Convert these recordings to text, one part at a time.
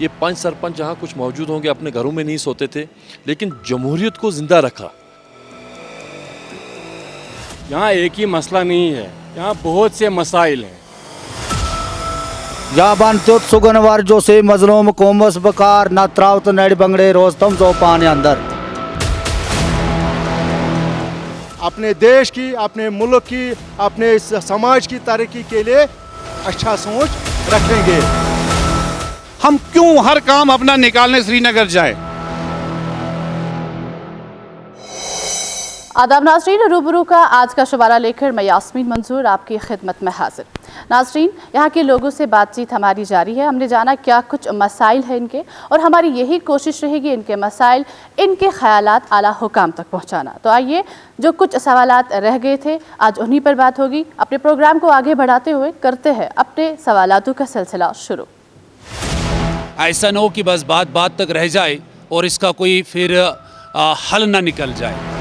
ये 5 सरपंच जहाँ कुछ मौजूद होंगे, अपने घरों में नहीं सोते थे, लेकिन जमहूरियत को जिंदा रखा। यहाँ एक ही मसला नहीं है, यहाँ बहुत से मसाइल हैं। या बन तो सुगनवर जो से मजलूम कोमस बकार ना त्रावत नड़ बंगड़े रोस्तम जो पाने अंदर। अपने देश की, अपने मुल्क की, अपने समाज की तरक्की के लिए अच्छा सोच रखेंगे। हम क्यों हर काम अपना निकालने श्रीनगर जाए? आदाब नाज़रीन, रूबरू का आज का शुमारा लेकर मैं यास्मीन मंजूर आपकी खिदमत में हाजिर। नाज़रीन, यहाँ के लोगों से बातचीत हमारी जारी है। हमने जाना क्या कुछ मसाइल हैं इनके, और हमारी यही कोशिश रहेगी इनके मसाइल, इनके ख्यालात आला हुकाम तक पहुँचाना। तो आइए, जो कुछ सवालात रह गए थे आज उन्हीं पर बात होगी। अपने प्रोग्राम को आगे बढ़ाते हुए करते हैं अपने सवालातों का सिलसिला शुरू। ऐसा न हो कि बस बात बात तक रह जाए और इसका कोई फिर हल ना निकल जाए।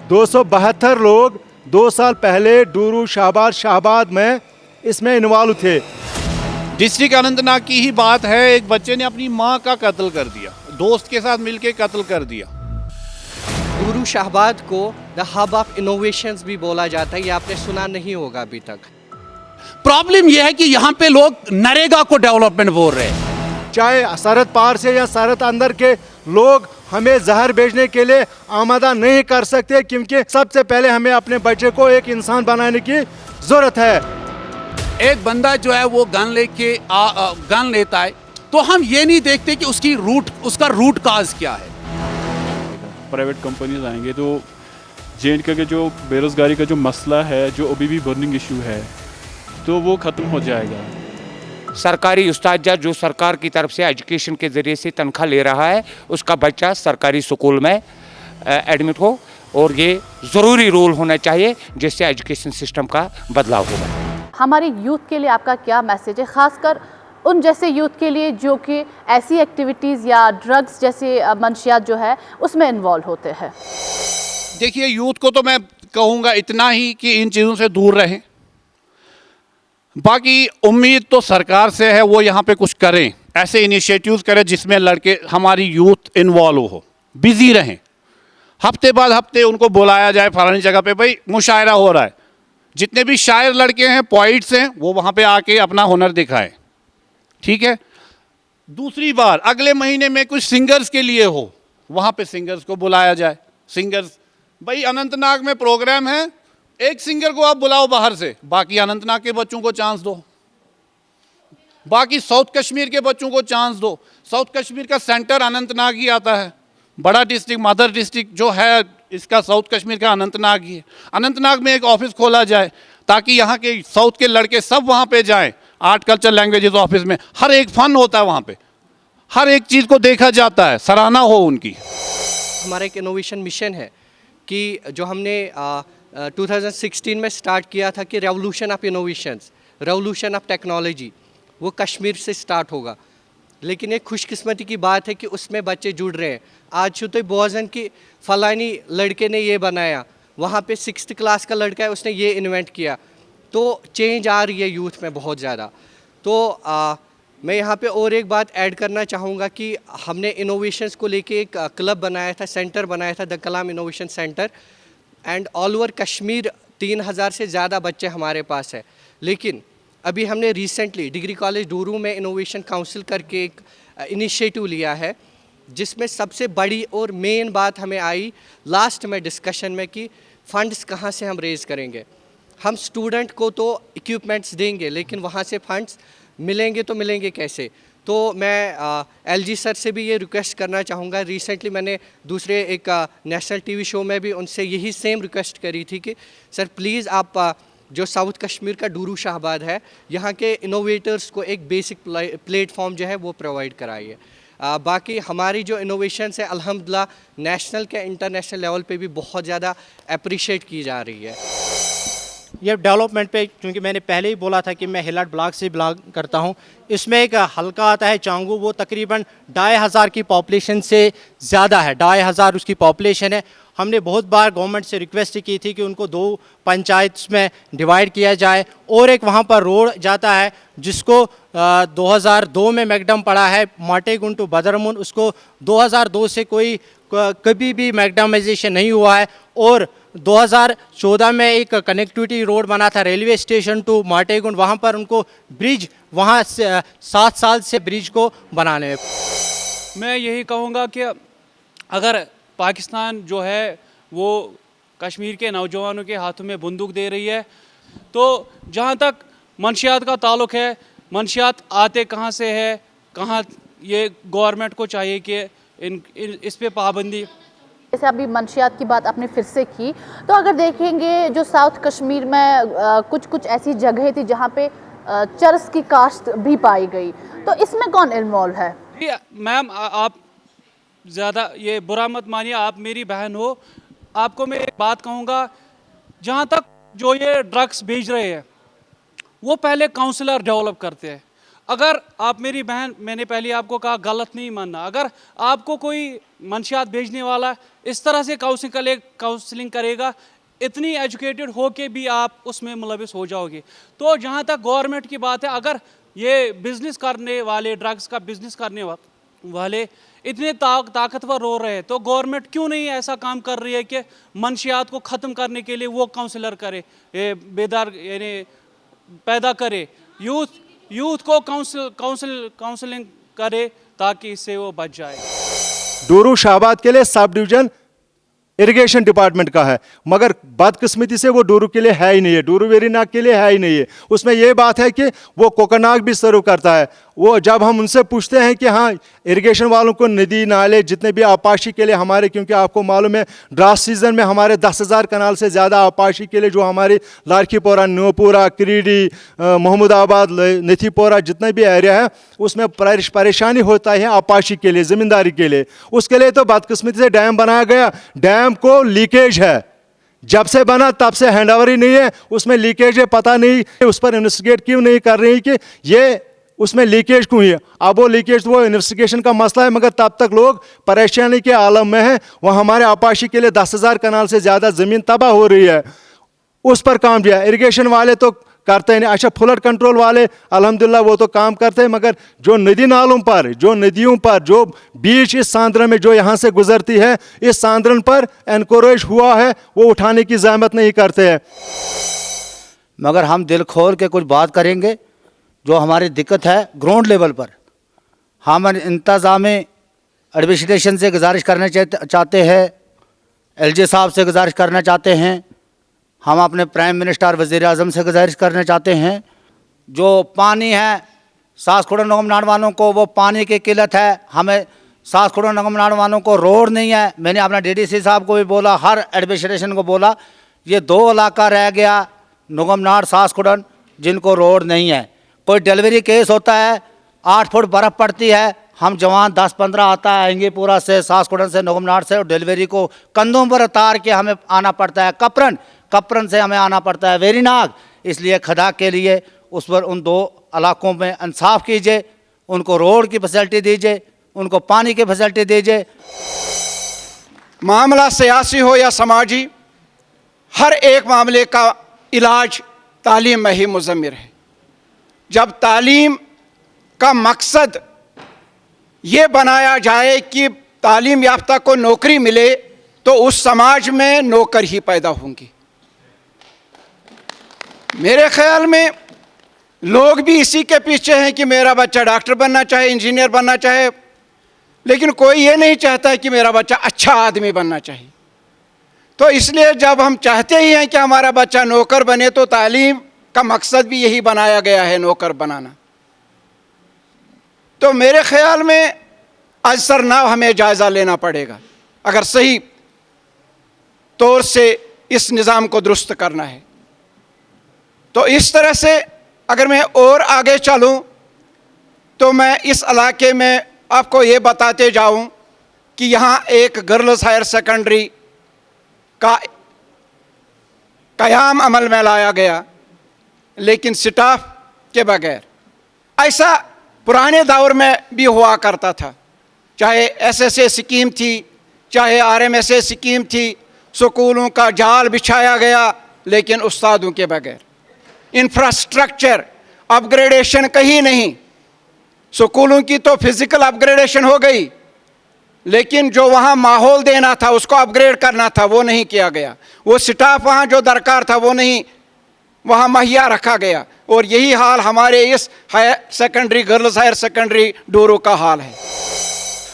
272 लोग 2 साल पहले डूरू शाहबाद में इसमें इन्वॉल्व थे। डिस्ट्रिक्ट अनंतनाग की ही बात है, एक बच्चे ने अपनी माँ का कत्ल कर दिया, दोस्त के साथ मिलकर कत्ल कर दिया। डूरू शाहबाद को द हब ऑफ इनोवेशंस भी बोला जाता है, ये आपने सुना नहीं होगा अभी तक। प्रॉब्लम यह है कि यहाँ पे लोग नरेगा को डेवलपमेंट बोल रहे हैं। चाहे सरहद पार से या सरहद अंदर के लोग हमें जहर भेजने के लिए आमादा नहीं कर सकते, क्योंकि सबसे पहले हमें अपने बच्चे को एक इंसान बनाने की जरूरत है। एक बंदा जो है वो गन लेता है, तो हम ये नहीं देखते कि उसका रूट काज क्या है। प्राइवेट कंपनीज आएंगे तो J&K के जो बेरोज़गारी का जो मसला है, जो अभी भी बर्निंग इशू है, तो वो ख़त्म हो जाएगा। सरकारी उस्ताद जो सरकार की तरफ से एजुकेशन के ज़रिए से तनख्वाह ले रहा है, उसका बच्चा सरकारी स्कूल में एडमिट हो, और ये ज़रूरी रूल होना चाहिए जिससे एजुकेशन सिस्टम का बदलाव होगा। हमारे यूथ के लिए आपका क्या मैसेज है, ख़ासकर उन जैसे यूथ के लिए जो कि ऐसी एक्टिविटीज़ या ड्रग्स जैसे मंशियात जो है उसमें इन्वॉल्व होते हैं? देखिए, यूथ को तो मैं कहूँगा इतना ही कि इन चीज़ों से दूर रहें। बाकी उम्मीद तो सरकार से है, वो यहाँ पे कुछ करें, ऐसे इनिशिएटिव्स करें जिसमें लड़के, हमारी यूथ इन्वॉल्व हो, बिजी रहें। हफ्ते बाद हफ्ते उनको बुलाया जाए फलानी जगह पे, भाई मुशायरा हो रहा है, जितने भी शायर लड़के हैं, पोइट्स हैं, वो वहाँ पे आके अपना हुनर दिखाएं। ठीक है। दूसरी बार अगले महीने में कुछ सिंगर्स के लिए हो, वहाँ पे सिंगर्स को बुलाया जाए। सिंगर्स, भाई अनंतनाग में प्रोग्राम है, एक सिंगर को आप बुलाओ बाहर से, बाकी अनंतनाग के बच्चों को चांस दो, बाकी साउथ कश्मीर के बच्चों को चांस दो। साउथ कश्मीर का सेंटर अनंतनाग ही आता है, बड़ा डिस्ट्रिक्ट, मदर डिस्ट्रिक्ट जो है इसका साउथ कश्मीर का अनंतनाग ही है। अनंतनाग में एक ऑफिस खोला जाए ताकि यहाँ के साउथ के लड़के सब वहाँ पे जाएं। आर्ट कल्चर लैंग्वेजेस ऑफिस में हर एक फन होता है, वहाँ पे हर एक चीज़ को देखा जाता है, सराहना हो उनकी। हमारा एक इनोवेशन मिशन है कि जो हमने 2016 में स्टार्ट किया था कि revolution of innovations, revolution of technology, वो कश्मीर से स्टार्ट होगा। लेकिन एक खुशकिस्मती की बात है कि उसमें बच्चे जुड़ रहे हैं। आज शुतु बोजन की फलानी लड़के ने ये बनाया, वहाँ पे 6th क्लास का लड़का है, उसने ये इन्वेंट किया, तो चेंज आ रही है यूथ में बहुत ज़्यादा। तो मैं यहाँ पे और एक बात ऐड करना चाहूँगा कि हमने इनोवेशंस को लेके एक क्लब बनाया था, सेंटर बनाया था, the Kalam innovation centre, and all over Kashmir 3000 से ज़्यादा बच्चे हमारे पास है। लेकिन अभी हमने रिसेंटली डिग्री कॉलेज डूरू में इनोवेशन काउंसिल करके एक इनिशिएटिव लिया है, जिसमें सबसे बड़ी और मेन बात हमें आई लास्ट में डिस्कशन में कि फ़ंड्स कहाँ से हम रेज़ करेंगे। हम स्टूडेंट को तो इक्विपमेंट्स देंगे, लेकिन वहाँ से फंड्स मिलेंगे तो मिलेंगे कैसे? तो मैं LG सर से भी ये रिक्वेस्ट करना चाहूँगा। रिसेंटली मैंने दूसरे एक नेशनल TV शो में भी उनसे यही सेम रिक्वेस्ट करी थी कि सर प्लीज़ आप जो साउथ कश्मीर का डूरू शाहबाद है, यहाँ के इनोवेटर्स को एक बेसिक प्लेटफॉर्म जो है वो प्रोवाइड कराइए। बाकी हमारी जो इनोवेशंस है अल्हम्दुलिल्लाह नेशनल के इंटरनेशनल लेवल पे भी बहुत ज़्यादा अप्रिशिएट की जा रही है। ये डेवलपमेंट पे, क्योंकि मैंने पहले ही बोला था कि मैं हिलाट ब्लॉक से बिलोंग करता हूँ, इसमें एक हल्का आता है चांगू, वो तकरीबन 2500 की पॉपुलेशन से ज़्यादा है, 2500 उसकी पॉपुलेशन है। हमने बहुत बार गवर्नमेंट से रिक्वेस्ट की थी कि उनको 2 पंचायत में डिवाइड किया जाए, और एक वहाँ पर रोड जाता है जिसको 2002 में मैकडम पड़ा है माटेगुंड टू बदरमुन, उसको 2002 से कोई कभी भी मैकडामाइजेशन नहीं हुआ है। और 2014 में एक कनेक्टिविटी रोड बना था रेलवे स्टेशन टू माटेगुंड, वहाँ पर उनको ब्रिज वहाँ 7 साल से ब्रिज को बनाने में। मैं यही कहूँगा कि अगर पाकिस्तान जो है वो कश्मीर के नौजवानों के हाथों में बंदूक दे रही है, तो जहाँ तक मंशियात का ताल्लुक़ है, मंशियात आते कहाँ से है, कहाँ, ये गवर्नमेंट को चाहिए कि इस पे पाबंदी। जैसे अभी मंशियात की बात आपने फिर से की, तो अगर देखेंगे जो साउथ कश्मीर में कुछ ऐसी जगह थी जहाँ पे चरस की काश्त भी पाई गई, तो इसमें कौन इन्वॉल्व है? मैम आप ज़्यादा ये बुरा मत मानिए, आप मेरी बहन हो, आपको मैं एक बात कहूँगा, जहाँ तक जो ये ड्रग्स बेच रहे हैं वो पहले काउंसलर डेवलप करते हैं। अगर आप मेरी बहन, मैंने पहले आपको कहा गलत नहीं मानना, अगर आपको कोई मंशियात भेजने वाला इस तरह से काउंसलिंग करेगा, इतनी एजुकेटेड हो के भी आप उसमें मुलविस हो जाओगे। तो जहाँ तक गवर्नमेंट की बात है, अगर ये बिज़नेस करने वाले, ड्रग्स का बिज़नेस करने वाले इतने ताकतवर हो रहे हैं, तो गवर्नमेंट क्यों नहीं ऐसा काम कर रही है कि मंशियात को ख़त्म करने के लिए वो काउंसलर करे, बेदार यानी पैदा करे, यूथ को काउंसलिंग करे ताकि इससे वो बच जाए। डोरू शाहबाद के लिए सब डिवीजन इरिगेशन डिपार्टमेंट का है, मगर बदकिस्मती से वो डोरू के लिए है ही नहीं है, डोरू वेरीनाग के लिए है ही नहीं है। उसमें ये बात है कि वो कोकरनाग भी सर्व करता है। वो जब हम उनसे पूछते हैं कि हाँ इरिगेशन वालों को नदी नाले जितने भी आपाशी के लिए हमारे, क्योंकि आपको मालूम है ड्रास सीजन में हमारे 10,000 कनाल से ज़्यादा आपाशी के लिए जो हमारी लारखीपोरा, नूपुरा, क्रीडी, महमूदाबाद, नथीपोरा जितने भी एरिया है उसमें परेशानी होता है आपाशी के लिए, ज़मींदारी के लिए। उसके लिए तो बदकिस्मती से डैम बनाया गया, डैम को लीकेज है, जब से बना तब से हैंडओवर ही नहीं है, उसमें लीकेज है, पता नहीं उस पर इन्वेस्टिगेट क्यों नहीं कर रही कि ये उसमें लीकेज क्यों है। अब वो लीकेज वो इन्वेस्टिगेशन का मसला है, मगर तब तक लोग परेशानी के आलम में हैं। वह हमारे आपाशी के लिए 10,000 कनाल से ज़्यादा ज़मीन तबाह हो रही है, उस पर काम किया। इरिगेशन वाले तो करते नहीं, अच्छा फ्लड कंट्रोल वाले अल्हम्दुलिल्लाह वो तो काम करते हैं, मगर जो नदी नालों पर, जो नदियों पर, जो बीच इस सांद्रन में जो यहाँ से गुजरती है, इस सांद्रन पर एनकोरेज हुआ है, वो उठाने की ज़हमत नहीं करते हैं। मगर हम दिल खोल के कुछ बात करेंगे। जो हमारी दिक्कत है ग्राउंड लेवल पर, हम इंतज़ाम एडमिनिस्ट्रेशन से गुजारिश करना चाहते हैं, LG साहब से गुजारिश करना चाहते हैं, हम अपने प्राइम मिनिस्टर वज़ीर आज़म से गुजारिश करना चाहते हैं। जो पानी है सासखुड़ा नगमनाड़ वालों को, वो पानी की किल्लत है। हमें सासखुड़ा नगमनाड़ वालों को रोड नहीं है। मैंने अपना DDC साहब को भी बोला, हर एडमिनिस्ट्रेशन को बोला, ये 2 इलाका रह गया नगमनाड़ सासखुड़ा जिनको रोड नहीं है। कोई डिलीवरी केस होता है, 8 फुट बर्फ़ पड़ती है, हम जवान 10-15 आता है आएंगेपुरा से, सासखुड़ा से, नगमनाड़ से, और डिलीवरी को कंधों पर उतार के हमें आना पड़ता है। कपरन से हमें आना पड़ता है वेरीनाग। इसलिए खदा के लिए उस पर उन 2 इलाकों में इंसाफ कीजिए, उनको रोड की फैसिलिटी दीजिए, उनको पानी की फैसिलिटी दीजिए। मामला सियासी हो या समाजी, हर एक मामले का इलाज तालीम में ही मुज़म्मिर है। जब तालीम का मकसद ये बनाया जाए कि तालीम याफ्ता को नौकरी मिले, तो उस समाज में नौकर ही पैदा होंगी। मेरे ख्याल में लोग भी इसी के पीछे हैं कि मेरा बच्चा डॉक्टर बनना चाहे, इंजीनियर बनना चाहे, लेकिन कोई ये नहीं चाहता है कि मेरा बच्चा अच्छा आदमी बनना चाहिए। तो इसलिए जब हम चाहते ही हैं कि हमारा बच्चा नौकर बने, तो तालीम का मकसद भी यही बनाया गया है, नौकर बनाना। तो मेरे ख्याल में अजसरनाव हमें जायज़ा लेना पड़ेगा अगर सही तौर से इस निज़ाम को दुरुस्त करना है। तो इस तरह से अगर मैं और आगे चलूं, तो मैं इस इलाके में आपको ये बताते जाऊं कि यहाँ एक गर्ल्स हायर सेकेंडरी का क़याम अमल में लाया गया, लेकिन स्टाफ के बगैर। ऐसा पुराने दौर में भी हुआ करता था, चाहे SSA स्कीम थी, चाहे RMSA स्कीम थी, स्कूलों का जाल बिछाया गया, लेकिन उस्तादों के बगैर। इंफ्रास्ट्रक्चर अपग्रेडेशन कहीं नहीं। स्कूलों की तो फिजिकल अपग्रेडेशन हो गई, लेकिन जो वहाँ माहौल देना था, उसको अपग्रेड करना था, वो नहीं किया गया। वो स्टाफ वहाँ जो दरकार था वो नहीं वहाँ मुहैया रखा गया। और यही हाल हमारे इस higher secondary, girls higher secondary डोरो का हाल है।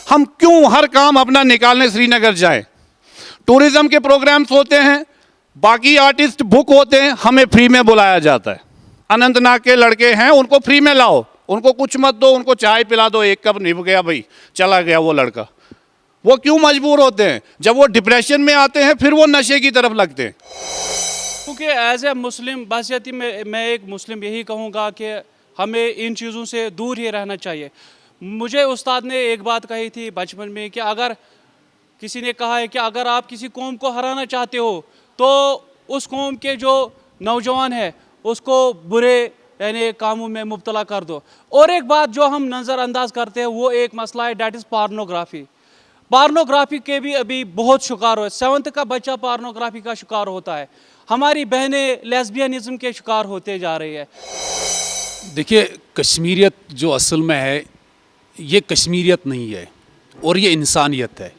हम क्यों हर काम अपना निकालने श्रीनगर जाए? टूरिज्म के प्रोग्राम्स होते हैं, बाकी आर्टिस्ट बुक होते हैं, हमें फ्री में बुलाया जाता है। अनंतनाग के लड़के हैं, उनको फ्री में लाओ, उनको कुछ मत दो, उनको चाय पिला दो, एक कप निभ गया भाई, चला गया वो लड़का। वो क्यों मजबूर होते हैं? जब वो डिप्रेशन में आते हैं फिर वो नशे की तरफ लगते हैं। क्योंकि एज ए मुस्लिम बासियती में मैं एक मुस्लिम यही कहूँगा कि हमें इन चीज़ों से दूर ही रहना चाहिए। मुझे उस्ताद ने एक बात कही थी बचपन में कि अगर किसी ने कहा है कि अगर आप किसी कौम को हराना चाहते हो तो उस कौम के जो नौजवान है उसको बुरे यानी कामों में मुब्तला कर दो। और एक बात जो हम नज़रअंदाज करते हैं वो एक मसला है, डैट इज़ पार्नोग्राफी। पार्नोग्राफी के भी अभी बहुत शिकार हो, 7th का बच्चा पार्नोग्राफी का शिकार होता है। हमारी बहनें लेस्बियनिज्म के शिकार होते जा रही है। देखिए, कश्मीरियत जो असल में है ये कश्मीरियत नहीं है और ये इंसानियत है।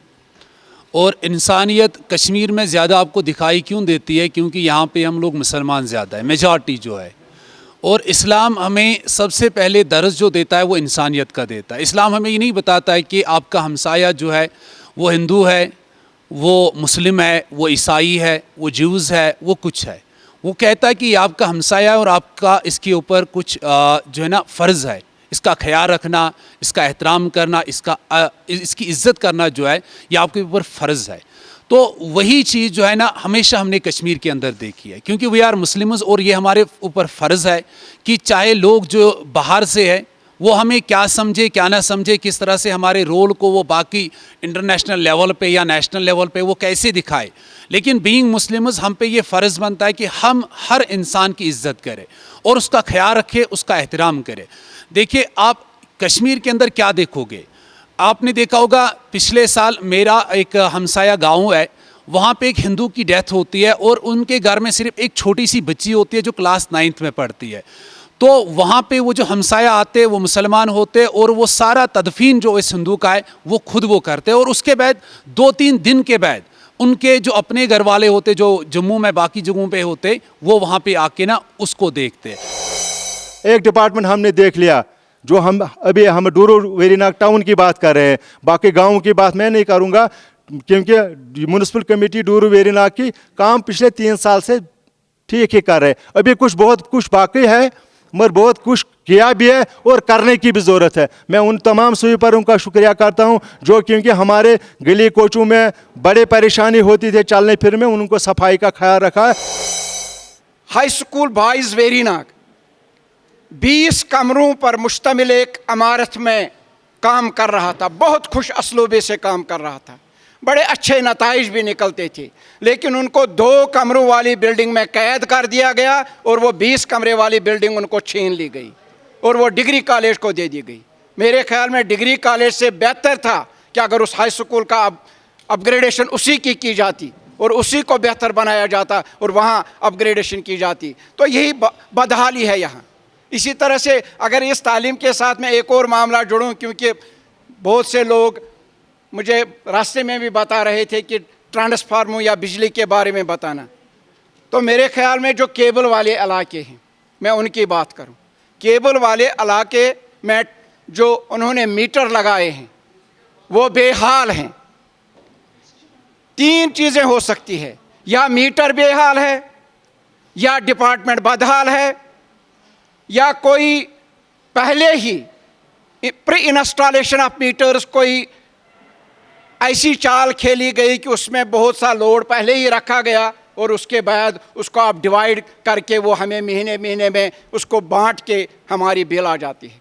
और इंसानियत कश्मीर में ज़्यादा आपको दिखाई क्यों देती है? क्योंकि यहाँ पे हम लोग मुसलमान ज़्यादा है, मेजॉरिटी जो है। और इस्लाम हमें सबसे पहले दर्ज जो देता है वो इंसानियत का देता है। इस्लाम हमें ये नहीं बताता है कि आपका हमसाया जो है वो हिंदू है, वो मुस्लिम है, वो ईसाई है, वो ज्यूज़ है, वो कुछ है। वो कहता है कि आपका हमसाया और आपका इसके ऊपर कुछ जो है ना फ़र्ज़ है, इसका ख्याल रखना, इसका एहतराम करना, इसकी इज़्ज़त करना जो है ये आपके ऊपर फ़र्ज़ है। तो वही चीज़ जो है ना हमेशा हमने कश्मीर के अंदर देखी है, क्योंकि वी आर मुस्लिम्स और ये हमारे ऊपर फ़र्ज़ है कि चाहे लोग जो बाहर से है वो हमें क्या समझे क्या ना समझे, किस तरह से हमारे रोल को वो बाकी इंटरनेशनल लेवल पे या नेशनल लेवल पे वो कैसे दिखाए, लेकिन बीइंग मुस्लिम्स हम पे ये फ़र्ज़ बनता है कि हम हर इंसान की इज़्ज़त करें और उसका ख्याल रखें, उसका एहतराम करें। देखिए, आप कश्मीर के अंदर क्या देखोगे, आपने देखा होगा पिछले साल मेरा एक हमसाया गांव है, वहाँ पे एक हिंदू की डेथ होती है और उनके घर में सिर्फ एक छोटी सी बच्ची होती है जो क्लास 9th में पढ़ती है। तो वहाँ पे वो जो हमसाया आते हैं वो मुसलमान होते हैं और वो सारा तदफीन जो इस हिंदू का है वो खुद वो करते हैं। और उसके बाद 2-3 दिन के बाद उनके जो अपने घर वाले होते जो जम्मू में बाकी जगहों पे होते वो वहाँ पे आके ना उसको देखते। एक डिपार्टमेंट हमने देख लिया, जो हम डूरू वेरीनाग टाउन की बात कर रहे हैं, बाकी गाँव की बात मैं नहीं करूँगा, क्योंकि म्यूनिसिपल कमेटी डूरू वेरीनाग की काम पिछले 3 साल से ठीक ही कर रहे हैं। अभी बहुत कुछ बाकी है, मगर बहुत कुछ किया भी है और करने की भी ज़रूरत है। मैं उन तमाम स्वीपरों का शुक्रिया करता हूं जो, क्योंकि हमारे गली कोचों में बड़े परेशानी होती थी चलने फिरने में, उनको सफाई का ख्याल रखा है। हाई स्कूल बॉयज़ वेरीनाग 20 कमरों पर मुश्तमिल एक इमारत में काम कर रहा था, बहुत खुश असलूबे से काम कर रहा था, बड़े अच्छे नताइज भी निकलते थे, लेकिन उनको 2 कमरों वाली बिल्डिंग में कैद कर दिया गया और वो 20 कमरे वाली बिल्डिंग उनको छीन ली गई और वो डिग्री कॉलेज को दे दी गई। मेरे ख्याल में डिग्री कॉलेज से बेहतर था कि अगर उस हाई स्कूल का अपग्रेडेशन उसी की जाती और उसी को बेहतर बनाया जाता और वहाँ अपग्रेडेशन की जाती। तो यही बदहाली है यहाँ। इसी तरह से अगर इस तालीम के साथ मैं एक और मामला जोड़ूँ, क्योंकि बहुत से लोग मुझे रास्ते में भी बता रहे थे कि ट्रांसफार्मर या बिजली के बारे में बताना, तो मेरे ख्याल में जो केबल वाले इलाके हैं मैं उनकी बात करूं, केबल वाले इलाके में जो उन्होंने मीटर लगाए हैं वो बेहाल हैं। 3 चीज़ें हो सकती है, या मीटर बेहाल है, या डिपार्टमेंट बदहाल है, या कोई पहले ही प्री इंस्टॉलेशन ऑफ मीटर्स कोई ऐसी चाल खेली गई कि उसमें बहुत सा लोड पहले ही रखा गया और उसके बाद उसको आप डिवाइड करके वो हमें महीने में उसको बांट के हमारी बिल आ जाती है।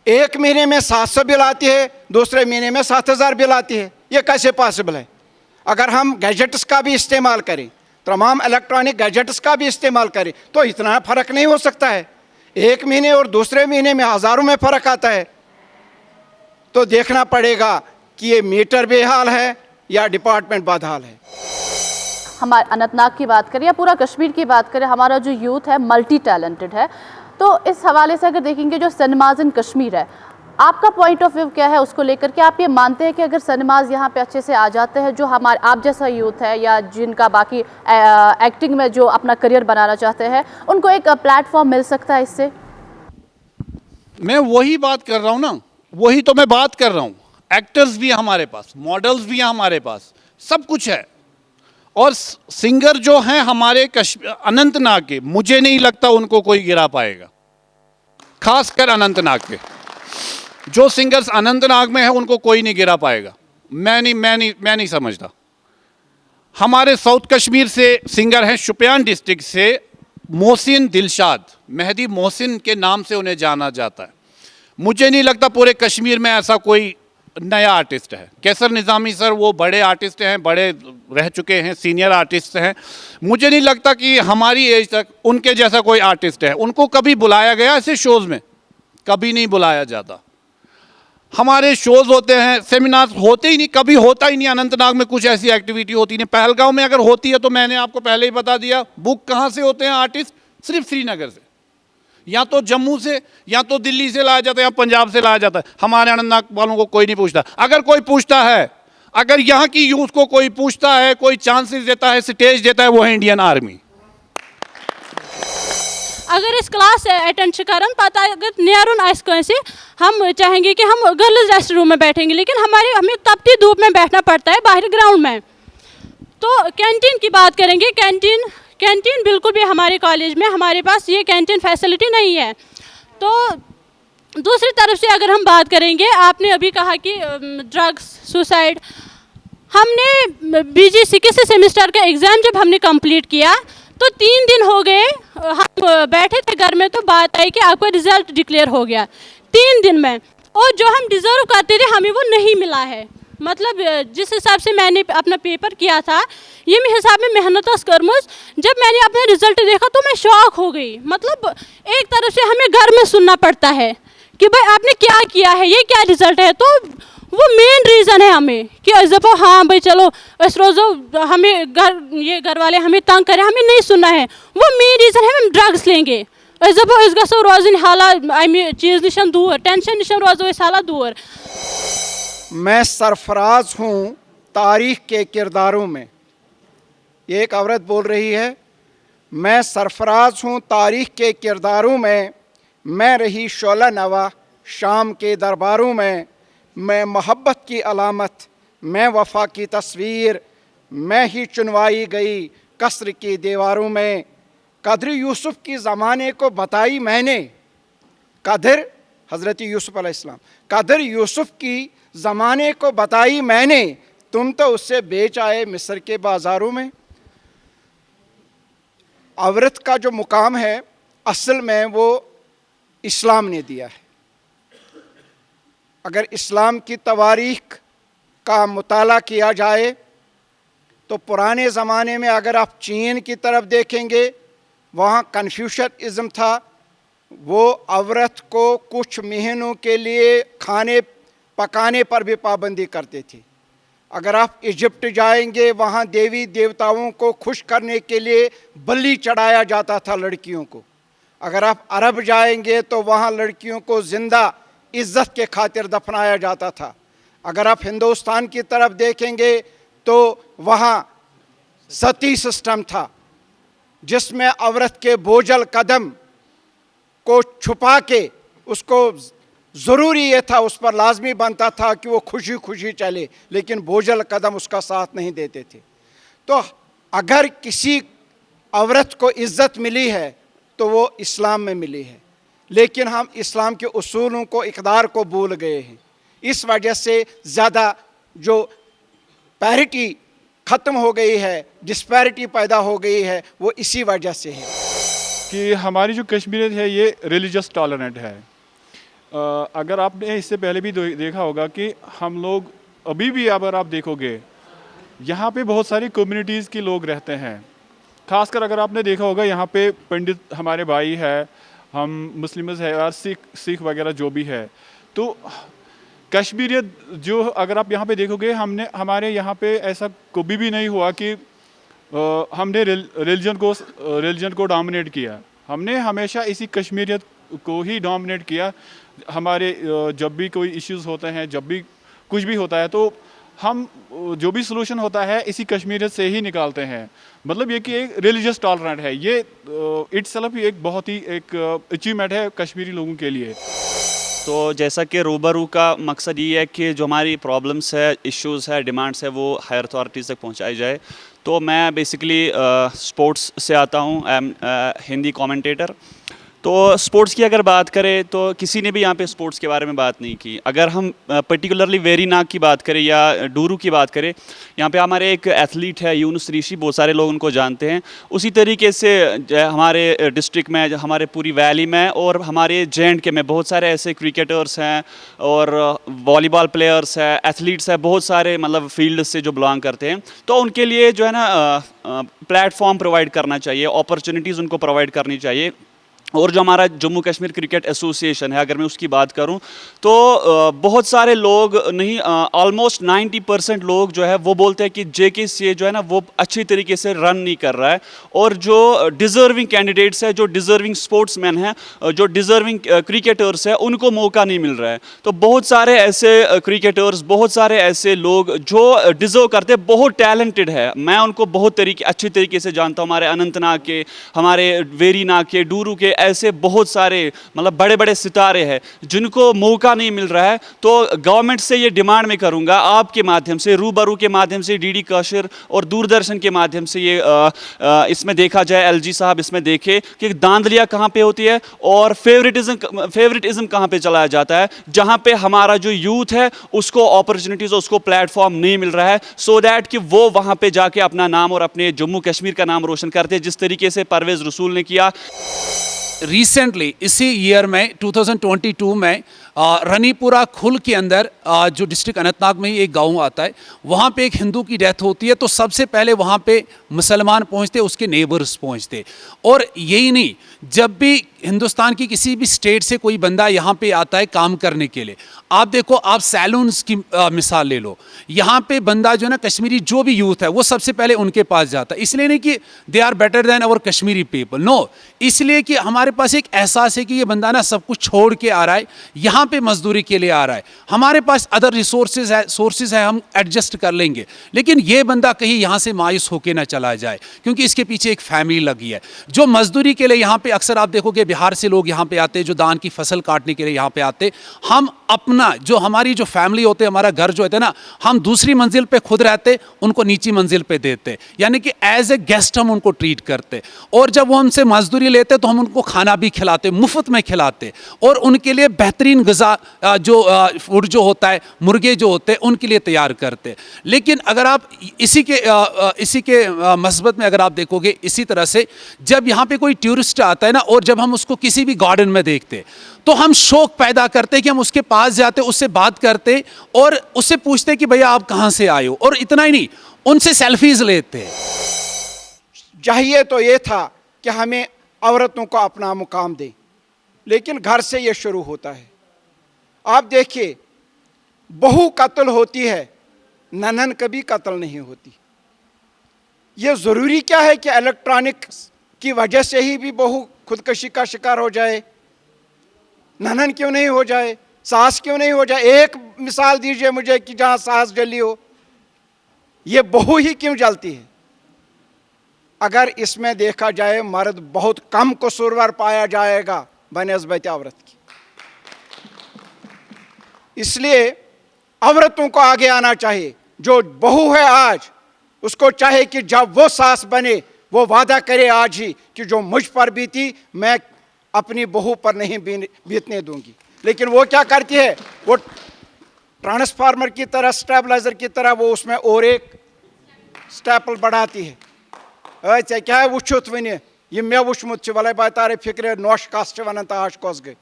एक महीने में 700 बिल आती है, दूसरे महीने में 7000 बिल आती है। ये कैसे पॉसिबल है? अगर हम गैजेट्स का भी इस्तेमाल करें, तमाम इलेक्ट्रॉनिक गैजेट्स का भी इस्तेमाल करें, तो इतना फ़र्क नहीं हो सकता है। एक महीने और दूसरे महीने में हज़ारों में फ़र्क आता है। तो देखना पड़ेगा कि ये मीटर बेहाल है या डिपार्टमेंट बदहाल है। हमारे अनंतनाग की बात करें या पूरा कश्मीर की बात करें, हमारा जो यूथ है मल्टी टैलेंटेड है। तो इस हवाले से अगर देखेंगे जो सिनेमाज इन कश्मीर है, आपका पॉइंट ऑफ व्यू क्या है उसको लेकर के? आप ये मानते हैं कि अगर सिनेमाज यहाँ पे अच्छे से आ जाते हैं, जो हमारे आप जैसा यूथ है या जिनका बाकी एक्टिंग में जो अपना करियर बनाना चाहते हैं, उनको एक प्लेटफॉर्म मिल सकता है इससे? मैं वही बात कर रहा हूँ ना, वही तो मैं बात कर रहा हूँ। एक्टर्स भी हैं हमारे पास, मॉडल्स भी हैं हमारे पास, सब कुछ है। और सिंगर जो हैं हमारे अनंतनाग के, मुझे नहीं लगता उनको कोई गिरा पाएगा। खासकर अनंतनाग के जो सिंगर्स अनंतनाग में हैं उनको कोई नहीं गिरा पाएगा। मैं नहीं समझता। हमारे साउथ कश्मीर से सिंगर हैं, शुपियान डिस्ट्रिक्ट से मोहसिन दिलशाद, मेहदी मोहसिन के नाम से उन्हें जाना जाता है। मुझे नहीं लगता पूरे कश्मीर में ऐसा कोई नया आर्टिस्ट है। कैसर निज़ामी सर वो बड़े आर्टिस्ट हैं, बड़े रह चुके हैं, सीनियर आर्टिस्ट हैं। मुझे नहीं लगता कि हमारी एज तक उनके जैसा कोई आर्टिस्ट है। उनको कभी बुलाया गया ऐसे शोज़ में? कभी नहीं बुलाया जाता। हमारे शोज़ होते हैं, सेमिनार्स होते ही नहीं, कभी होता ही नहीं। अनंतनाग में कुछ ऐसी एक्टिविटी होती नहीं। पहलगांव में अगर होती है तो मैंने आपको पहले ही बता दिया, बुक कहाँ से होते हैं आर्टिस्ट? सिर्फ श्रीनगर से, या तो जम्मू से, या तो दिल्ली से लाया जाता है, या पंजाब से लाया जाता है। हमारे अनंतनाग वालों को कोई नहीं पूछता। अगर कोई पूछता है, अगर यहाँ की यूथ को कोई पूछता है, कोई चांसेस देता है, स्टेज देता है, वो है इंडियन आर्मी। अगर इस क्लास अटेंड करन पता अगर नेरुन आसे हम चाहेंगे कि हम गर्ल्स रेस्ट रूम में बैठेंगे, लेकिन हमें तपती धूप में बैठना पड़ता है बाहर ग्राउंड में। तो कैंटीन की बात करेंगे, कैंटीन बिल्कुल भी हमारे कॉलेज में हमारे पास ये कैंटीन फैसिलिटी नहीं है। तो दूसरी तरफ से अगर हम बात करेंगे, आपने अभी कहा कि ड्रग्स, सुसाइड, हमने बीजीसी के सेमेस्टर का एग्ज़ाम जब हमने कंप्लीट किया तो 3 दिन हो गए, हम बैठे थे घर में, तो बात आई कि आपका रिज़ल्ट डिक्लेयर हो गया 3 दिन में, और जो हम डिज़र्व करते थे हमें वो नहीं मिला है। मतलब जिस हिसाब से मैंने अपना पेपर किया था, ये मेरे हिसाब में मेहनत करमुज, जब मैंने अपना रिज़ल्ट देखा तो मैं शॉक हो गई। मतलब एक तरफ से हमें घर में सुनना पड़ता है कि भाई आपने क्या किया है, ये क्या रिज़ल्ट है, तो वो मेन रीज़न है हमें कि दपो हाँ भाई चलो अस रोज़ो, हमें घर वाले हमें तंग करें, हमें नहीं सुनना है। वो मेन रीज़न है हम ड्रग्स लेंगे, दपो गो रोजन हाला अमि चीज़ निशन दूर, टेंशन निशन रोजो हाला दूर। मैं सरफराज हूँ तारीख़ के किरदारों में। ये एक औरत बोल रही है, मैं सरफराज हूँ तारीख़ के किरदारों में, मैं रही शोला नवा शाम के दरबारों में, मैं मोहब्बत की अलामत, मैं वफ़ा की तस्वीर, मैं ही चुनवाई गई कसर की दीवारों में। कदर यूसुफ की ज़माने को बताई मैंने, कदर हज़रत यूसुफ अलैहिस्सलाम, कदर यूसुफ की ज़माने को बताई मैंने, तुम तो उससे बेच आए मिस्र के बाज़ारों में। औरत का जो मुकाम है असल में वो इस्लाम ने दिया है। अगर इस्लाम की तवारीख़ का मुताला किया जाए तो पुराने ज़माने में अगर आप चीन की तरफ देखेंगे, वहाँ कन्फ्यूशनिज़्म था। वो औरत को कुछ महीनों के लिए खाने पकाने पर भी पाबंदी करते थे। अगर आप इजिप्ट जाएंगे, वहाँ देवी देवताओं को खुश करने के लिए बलि चढ़ाया जाता था लड़कियों को। अगर आप अरब जाएंगे तो वहाँ लड़कियों को ज़िंदा इज़्ज़त के खातिर दफनाया जाता था। अगर आप हिंदुस्तान की तरफ देखेंगे तो वहाँ सती सिस्टम था, जिसमें औरत के बोझल कदम को छुपा के उसको ज़रूरी ये था, उस पर लाजमी बनता था कि वो खुशी खुशी चले, लेकिन बोझल कदम उसका साथ नहीं देते थे। तो अगर किसी औरत को इज़्ज़त मिली है तो वो इस्लाम में मिली है, लेकिन हम इस्लाम के उसूलों को, इक़दार को भूल गए हैं। इस वजह से ज़्यादा जो पैरिटी ख़त्म हो गई है, डिस्पैरिटी पैदा हो गई है, वो इसी वजह से है कि हमारी जो कश्मीरियत है ये रिलीजियस टॉलरेंट है। अगर आपने इससे पहले भी देखा होगा कि हम लोग अभी भी, अगर आप देखोगे, यहाँ पे बहुत सारी कम्युनिटीज़ के लोग रहते हैं। ख़ासकर अगर आपने देखा होगा यहाँ पे पंडित हमारे भाई है, हम मुस्लिम्स है और सिख वगैरह जो भी है। तो कश्मीरियत जो, अगर आप यहाँ पे देखोगे, हमारे यहाँ पे ऐसा कभी भी नहीं हुआ कि हमने रिलीजन को डोमिनेट किया। हमने हमेशा इसी कश्मीरियत को ही डोमिनेट किया। हमारे जब भी कोई इश्यूज़ होते हैं, जब भी कुछ भी होता है, तो हम जो भी सोल्यूशन होता है इसी कश्मीरियत से ही निकालते हैं। मतलब ये कि एक रिलीजियस टॉलरेंट है, ये इटसेल्फ ही एक बहुत ही एक अचीवमेंट है कश्मीरी लोगों के लिए। तो जैसा कि रूबरू का मकसद ये है कि जो हमारी प्रॉब्लम्स है, इश्यूज़ है, डिमांड्स है, वो हायर अथॉरिटीज़ तक पहुंचाई जाए। तो मैं बेसिकली स्पोर्ट्स से आता हूँ, आई एम हिंदी कमेंटेटर। तो स्पोर्ट्स की अगर बात करें तो किसी ने भी यहाँ पे स्पोर्ट्स के बारे में बात नहीं की। अगर हम पर्टिकुलरली वेरीनाग की बात करें या डूरू की बात करें, यहाँ पे हमारे एक एथलीट है यूनुस ऋषि, बहुत सारे लोग उनको जानते हैं। उसी तरीके से हमारे डिस्ट्रिक्ट में, हमारे पूरी वैली में और हमारे JNK में बहुत सारे ऐसे क्रिकेटर्स हैं और वॉलीबॉल प्लेयर्स हैं, एथलीट्स हैं, बहुत सारे मतलब फील्ड से जो बिलोंग करते हैं। तो उनके लिए जो है ना प्लेटफॉर्म प्रोवाइड करना चाहिए, अपॉर्चुनिटीज़ उनको प्रोवाइड करनी चाहिए। और जो हमारा जम्मू कश्मीर क्रिकेट एसोसिएशन है, अगर मैं उसकी बात करूं तो बहुत सारे लोग नहीं, ऑलमोस्ट 90% लोग जो है वो बोलते हैं कि JKCA जो है ना वो अच्छी तरीके से रन नहीं कर रहा है। और जो डिज़र्विंग कैंडिडेट्स है, जो डिज़र्विंग स्पोर्ट्समैन हैं, जो डिज़र्विंग क्रिकेटर्स हैं, उनको मौका नहीं मिल रहा है। तो बहुत सारे ऐसे क्रिकेटर्स, बहुत सारे ऐसे लोग जो डिज़र्व करते हैं, बहुत टैलेंटेड है, मैं उनको बहुत अच्छी तरीके से जानता हूँ। हमारे अनंतनाग के, हमारे वेरीनाग के, डूरू के, ऐसे बहुत सारे मतलब बड़े बड़े सितारे हैं जिनको मौका नहीं मिल रहा है। तो गवर्नमेंट से ये डिमांड मैं करूंगा आपके माध्यम से, रूबरू के माध्यम से, DD काशिर और दूरदर्शन के माध्यम से, ये इसमें देखा जाए, LG साहब इसमें देखे कि धांधलियाँ कहाँ पे होती है और फेवरेटिज्म कहाँ पे चलाया जाता है, जहाँ पे हमारा जो यूथ है उसको अपॉर्चुनिटीज़, उसको प्लेटफॉर्म नहीं मिल रहा है, सो दैट कि वो वहाँ पे जाके अपना नाम और अपने जम्मू कश्मीर का नाम रोशन करते हैं, जिस तरीके से परवेज़ रसूल ने किया। रिसेंटली इसी ईयर में 2022 में रनीपुरा खुल के अंदर जो डिस्ट्रिक्ट अनंतनाग में ही एक गांव आता है, वहाँ पे एक हिंदू की डेथ होती है। तो सबसे पहले वहाँ पे मुसलमान पहुँचते, उसके नेबर्स पहुँचते। और यही नहीं, जब भी हिंदुस्तान की किसी भी स्टेट से कोई बंदा यहाँ पे आता है काम करने के लिए, आप देखो, आप सैलून्स की मिसाल ले लो, यहाँ पे बंदा जो है ना, कश्मीरी जो भी यूथ है वो सबसे पहले उनके पास जाता है। इसलिए नहीं कि they are better than our Kashmiri people, no, इसलिए कि हमारे पास एक एहसास है कि ये बंदा ना सब कुछ छोड़ के आ रहा है, यहाँ पे मजदूरी के लिए आ रहा है, हमारे पास अदर सोर्सेज है, हम एडजस्ट कर लेंगे। लेकिन ये बंदा कहीं यहाँ से मायूस होके ना चला जाए, क्योंकि इसके पीछे एक फैमिली लगी है जो मजदूरी के लिए यहाँ पे, अक्सर आप देखोगे बिहार से लोग यहाँ पे आते हैं, जो धान की फसल काटने के लिए यहाँ पे आते। हम अपना जो हमारी जो फैमिली होते, हमारा घर जो होते ना, हम दूसरी मंजिल पे खुद रहते, उनको नीची मंजिल पे देते, यानी कि एज ए गेस्ट हम उनको ट्रीट करते। और जब वो हमसे मजदूरी लेते तो हम उनको खाना भी खिलाते, मुफ्त में खिलाते, और उनके लिए बेहतरीन ग़िज़ा जो फूड जो होता है, मुर्गे जो होते हैं, उनके लिए तैयार करते। लेकिन अगर आप इसी के मस्बत में अगर आप देखोगे, इसी तरह से जब यहाँ पे कोई टूरिस्ट आता है ना, और जब हम उसको किसी भी गार्डन में देखते तो हम शौक पैदा करते कि हम उसके पास जाते, उससे बात करते और उससे पूछते कि भैया आप कहाँ से आए हो। और इतना ही नहीं, उनसे सेल्फीज लेते। चाहिए तो ये था कि हमें औरतों को अपना मुकाम दें, लेकिन घर से ये शुरू होता है। आप देखिए, बहू कत्ल होती है, ननन कभी कत्ल नहीं होती। ये ज़रूरी क्या है कि इलेक्ट्रॉनिक की वजह से ही भी बहू खुदकशी का शिकार हो जाए? ननन क्यों नहीं हो जाए, सास क्यों नहीं हो जाए? एक मिसाल दीजिए मुझे कि जहाँ सास जली हो, ये बहू ही क्यों जलती है? अगर इसमें देखा जाए, मर्द बहुत कम कसूरवार पाया जाएगा बनिस्बत औरत की। इसलिए औरतों को आगे आना चाहिए। जो बहू है आज, उसको चाहे कि जब वो सास बने, वो वादा करे आज ही कि जो मुझ पर बीती मैं अपनी बहू पर नहीं बीतने दूंगी। लेकिन वो क्या करती है, वो ट्रांसफार्मर की तरह, स्टेबलाइजर की तरह, वो उसमें और एक स्टेपल बढ़ाती है। अच्छा क्या वुचुत वन ये मे वुचमुत वल बातारे फिक्र नोश कस वन ताश कस गई।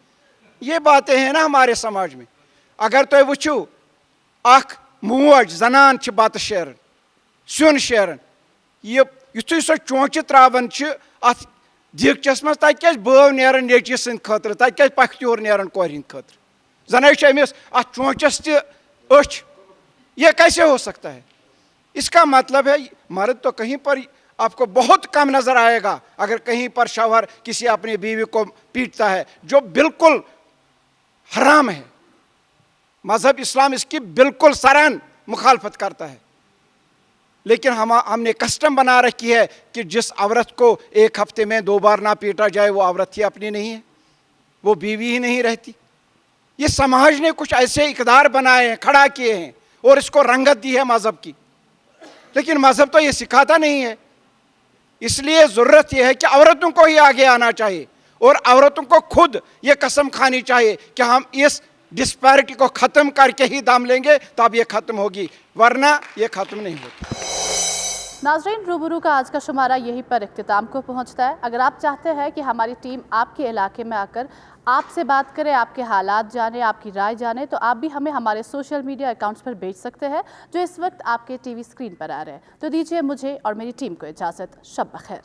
ये बातें हैं ना हमारे समाज में। अगर तुम वुचु अख मोज जनान बत शेरन, सुन शेरन, युथु सो चौंचि त्रावन अत दिगचस मज तक बव नेरन नेचि सद खतर, तक पख्त्योर नेरन कोर हिंद खतर, जन अमिस अत चौंचस तच। ये कैसे हो सकता है? इसका मतलब है मर्द तो कहीं पर आपको बहुत कम नज़र आएगा अगर कहीं पर शौहर किसी अपनी बीवी को पीटता है, जो बिल्कुल हराम है। मज़हब इस्लाम इसकी बिल्कुल सराहन मुखालफत करता है, लेकिन हमने कस्टम बना रखी है कि जिस औरत को एक हफ्ते में 2 बार ना पीटा जाए वो औरत ही अपनी नहीं है, वो बीवी ही नहीं रहती। ये समाज ने कुछ ऐसे इक़दार बनाए हैं, खड़ा किए हैं और इसको रंगत दी है मज़हब की, लेकिन मज़हब तो ये सिखाता नहीं है। इसलिए ज़रूरत यह है कि औरतों को ही आगे आना चाहिए और औरतों को खुद ये कसम खानी चाहिए कि हम इस डिस्पैरिटी को ख़त्म करके ही दम लेंगे, तब ये ख़त्म होगी, वरना ये ख़त्म नहीं होगी। नाज़रीन, रूबरू का आज का शुमारा यहीं पर इख्तिताम को पहुंचता है। अगर आप चाहते हैं कि हमारी टीम आपके इलाके में आकर आपसे बात करे, आपके हालात जाने, आपकी राय जाने, तो आप भी हमें हमारे सोशल मीडिया अकाउंट्स पर भेज सकते हैं जो इस वक्त आपके टीवी स्क्रीन पर आ रहे हैं। तो दीजिए मुझे और मेरी टीम को इजाज़त। शब बखैर।